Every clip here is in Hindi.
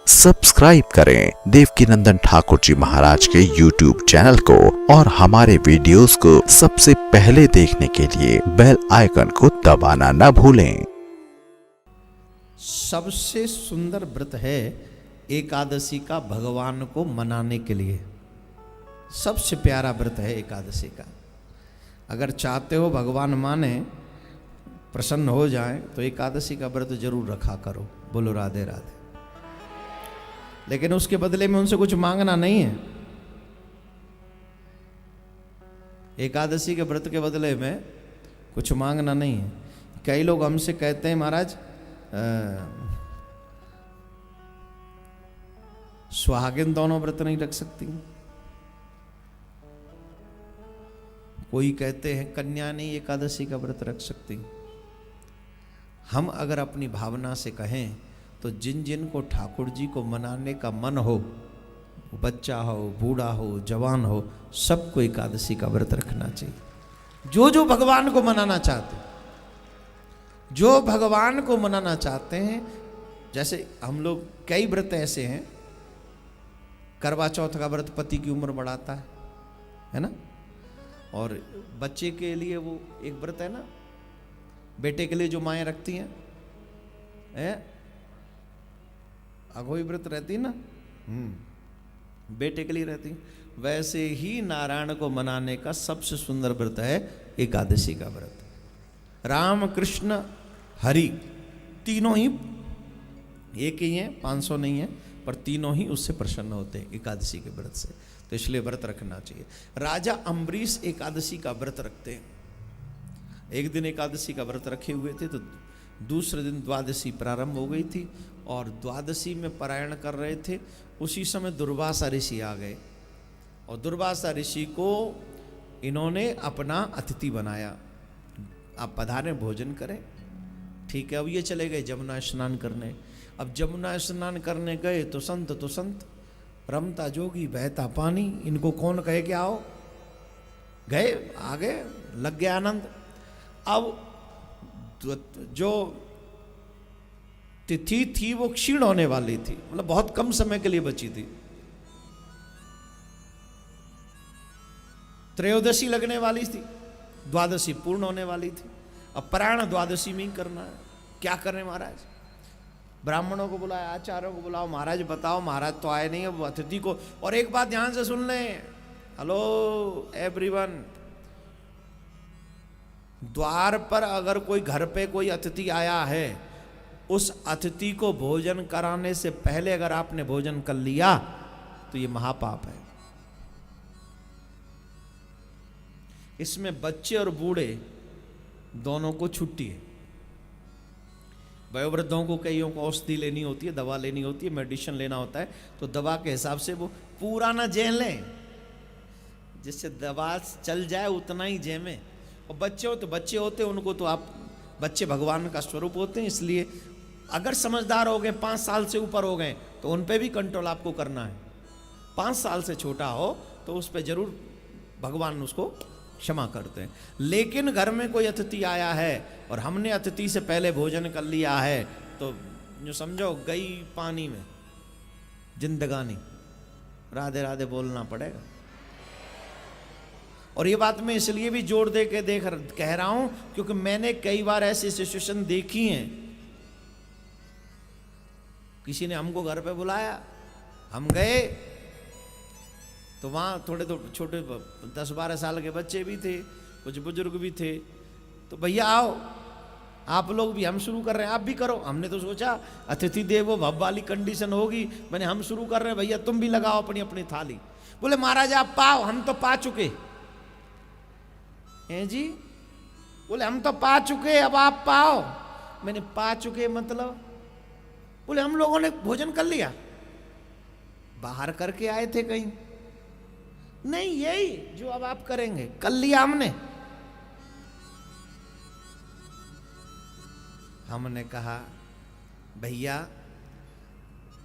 सब्सक्राइब करें देवकीनंदन ठाकुर जी महाराज के YouTube चैनल को और हमारे वीडियोस को सबसे पहले देखने के लिए बेल आइकन को दबाना न भूलें। सबसे सुंदर व्रत है एकादशी का भगवान को मनाने के लिए। सबसे प्यारा व्रत है एकादशी का। अगर चाहते हो भगवान माने, प्रसन्न हो जाए, तो एकादशी का व्रत जरूर रखा करो। बोलो राधे राधे। लेकिन उसके बदले में उनसे कुछ मांगना नहीं है। एकादशी के व्रत के बदले में कुछ मांगना नहीं है। कई लोग हमसे कहते हैं महाराज सुहागिन दोनों व्रत नहीं रख सकती। कोई कहते हैं कन्या नहीं एकादशी का व्रत रख सकती। हम अगर अपनी भावना से कहें तो जिन जिन को ठाकुर जी को मनाने का मन हो, बच्चा हो, बूढ़ा हो, जवान हो, सबको एकादशी का व्रत रखना चाहिए। जो जो भगवान को मनाना चाहते हैं, जो भगवान को मनाना चाहते हैं। जैसे हम लोग कई व्रत ऐसे हैं। करवा चौथ का व्रत पति की उम्र बढ़ाता है ना। और बच्चे के लिए वो एक व्रत है ना, बेटे के लिए जो माएँ रखती हैं, अघोई व्रत रहती है ना, बेटे के लिए रहती। वैसे ही नारायण को मनाने का सबसे सुंदर व्रत है एकादशी का व्रत। राम कृष्ण हरि तीनों ही एक ही हैं, 500 नहीं है, पर तीनों ही उससे प्रसन्न होते हैं एकादशी के व्रत से। तो इसलिए व्रत रखना चाहिए। राजा अम्बरीश एकादशी का व्रत रखते हैं। एक दिन एकादशी का व्रत रखे हुए थे, तो दूसरे दिन द्वादशी प्रारंभ हो गई थी और द्वादशी में पारायण कर रहे थे। उसी समय दुर्वासा ऋषि आ गए और दुर्वासा ऋषि को इन्होंने अपना अतिथि बनाया। आप पधारें, भोजन करें। ठीक है। अब ये चले गए जमुना स्नान करने। अब जमुना स्नान करने गए तो संत रमता जोगी बहता पानी। इनको कौन कहे कि आओ, गए, आ गए, लग गया आनंद। अब जो तिथि थी वो क्षीण होने वाली थी, मतलब बहुत कम समय के लिए बची थी। त्रयोदशी लगने वाली थी, द्वादशी पूर्ण होने वाली थी। अब पारायण द्वादशी में ही करना है। क्या करें महाराज? ब्राह्मणों को बुलाया, आचार्यों को बुलाओ, महाराज बताओ। महाराज तो आए नहीं, अब अतिथि को। और एक बात ध्यान से सुन लें, हेलो एवरीवन, द्वार पर अगर कोई घर पे कोई अतिथि आया है, उस अतिथि को भोजन कराने से पहले अगर आपने भोजन कर लिया तो ये महापाप है। इसमें बच्चे और बूढ़े दोनों को छुट्टी है। वयोवृद्धों को कईयों को औषधि लेनी होती है, दवा लेनी होती है, मेडिसिन लेना होता है, तो दवा के हिसाब से वो पूरा ना जेल लें, जिससे दवा चल जाए उतना ही जेमें। और बच्चे हो तो बच्चे होते हैं, उनको तो आप, बच्चे भगवान का स्वरूप होते हैं। इसलिए अगर समझदार हो गए, 5 साल से ऊपर हो गए, तो उन पे भी कंट्रोल आपको करना है। 5 साल से छोटा हो तो उस पे जरूर भगवान उसको क्षमा करते हैं। लेकिन घर में कोई अतिथि आया है और हमने अतिथि से पहले भोजन कर लिया है, तो जो समझो गई पानी में जिंदगानी। राधे राधे बोलना पड़ेगा। और ये बात मैं इसलिए भी जोर दे के कह रहा हूं क्योंकि मैंने कई बार ऐसी सिचुएशन देखी हैं। किसी ने हमको घर पे बुलाया, हम गए, तो वहां थोड़े तो छोटे 10-12 साल के बच्चे भी थे, कुछ बुजुर्ग भी थे। तो भैया आओ, आप लोग भी, हम शुरू कर रहे हैं, आप भी करो। हमने तो सोचा अतिथि देवो भव वाली कंडीशन होगी। मैंने हम शुरू कर रहे हैं, भैया तुम भी लगाओ अपनी अपनी थाली। बोले महाराज आप पाओ, हम तो पा चुके हैं जी। बोले हम तो पा चुके, अब आप पाओ। मैंने पा चुके मतलब? बोले हम लोगों ने भोजन कर लिया। बाहर करके आए थे कहीं? नहीं, यही जो अब आप करेंगे, कर लिया हमने। हमने कहा भैया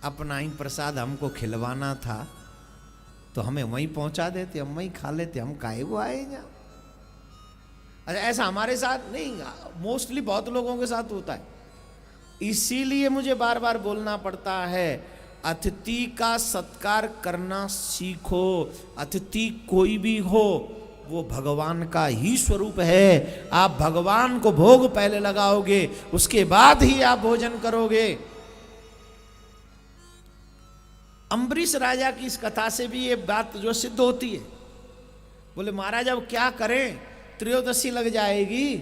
अपना ही प्रसाद हमको खिलवाना था तो हमें वहीं पहुंचा देते, हम वहीं खा लेते, हम काहे को आए यहाँ? अच्छा, ऐसा हमारे साथ नहीं, मोस्टली बहुत लोगों के साथ होता है। इसीलिए मुझे बार बार बोलना पड़ता है, अतिथि का सत्कार करना सीखो। अतिथि कोई भी हो वो भगवान का ही स्वरूप है। आप भगवान को भोग पहले लगाओगे, उसके बाद ही आप भोजन करोगे। अम्बरीश राजा की इस कथा से भी ये बात जो सिद्ध होती है। बोले महाराज अब क्या करें, त्रयोदशी लग जाएगी।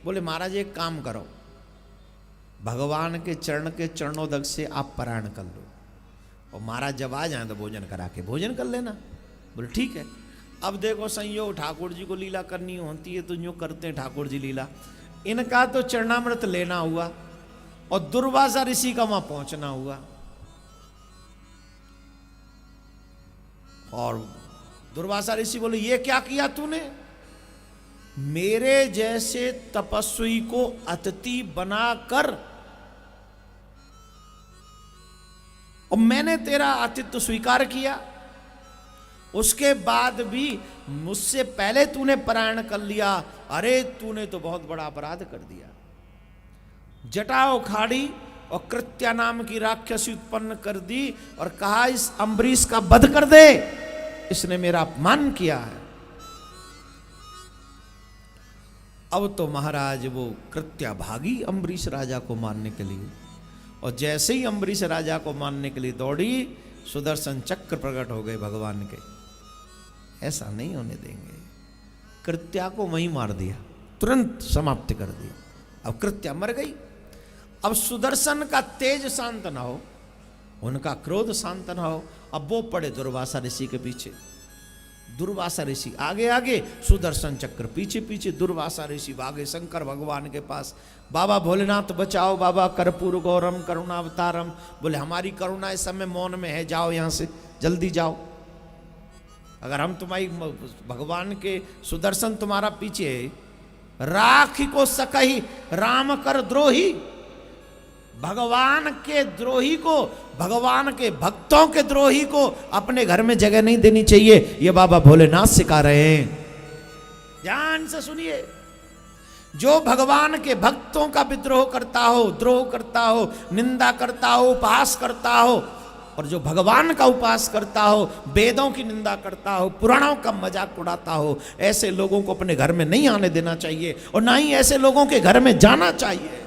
बोले महाराज एक काम करो, भगवान के चरणोदक से आप पारायण कर लो, और महाराज जब आ जाए तो भोजन करा के भोजन कर लेना। बोले ठीक है। अब देखो संयोग ठाकुर जी को लीला करनी होती है तो यूँ करते हैं ठाकुर जी लीला। इनका तो चरणामृत लेना हुआ और दुर्वासा ऋषि का वहां पहुंचना हुआ, और दुर्वासा ऋषि बोले ये क्या किया तूने, मेरे जैसे तपस्वी को अतिथि बनाकर, और मैंने तेरा आतिथ्य स्वीकार किया, उसके बाद भी मुझसे पहले तूने पारायण कर लिया। अरे तूने तो बहुत बड़ा अपराध कर दिया। जटा उखाड़ी और कृत्या नाम की राक्षसी उत्पन्न कर दी और कहा इस अम्बरीश का वध कर दे, इसने मेरा अपमान किया है। अब तो महाराज वो कृत्या भागी अम्बरीश राजा को मारने के लिए, और जैसे ही अम्बरीश राजा को मारने के लिए दौड़ी, सुदर्शन चक्र प्रकट हो गए भगवान के। ऐसा नहीं होने देंगे। कृत्या को वहीं मार दिया, तुरंत समाप्त कर दिया। अब कृत्या मर गई। अब सुदर्शन का तेज शांत ना हो, उनका क्रोध शांत ना हो। अब वो पड़े दुर्वासा ऋषि के पीछे। दुर्वासा ऋषि आगे आगे, सुदर्शन चक्र पीछे पीछे। दुर्वासा ऋषि भागे शंकर भगवान के पास, बाबा भोलेनाथ बचाओ, बाबा कर्पूर गौरम करुणावतारम। बोले हमारी करुणा इस समय मौन में है, जाओ यहाँ से, जल्दी जाओ। अगर हम तुम्हारी भगवान के सुदर्शन तुम्हारा पीछे है। राखी को सकही राम कर द्रोही, भगवान के द्रोही को, भगवान के भक्तों के द्रोही को अपने घर में जगह नहीं देनी चाहिए। ये बाबा भोलेनाथ सिखा रहे हैं। ध्यान से सुनिए। जो भगवान के भक्तों का विद्रोह करता हो, द्रोह करता हो, निंदा करता हो, उपहास करता हो, और जो भगवान का उपहास करता हो, वेदों की निंदा करता हो, पुराणों का मजाक उड़ाता हो, ऐसे लोगों को अपने घर में नहीं आने देना चाहिए और ना ही ऐसे लोगों के घर में जाना चाहिए।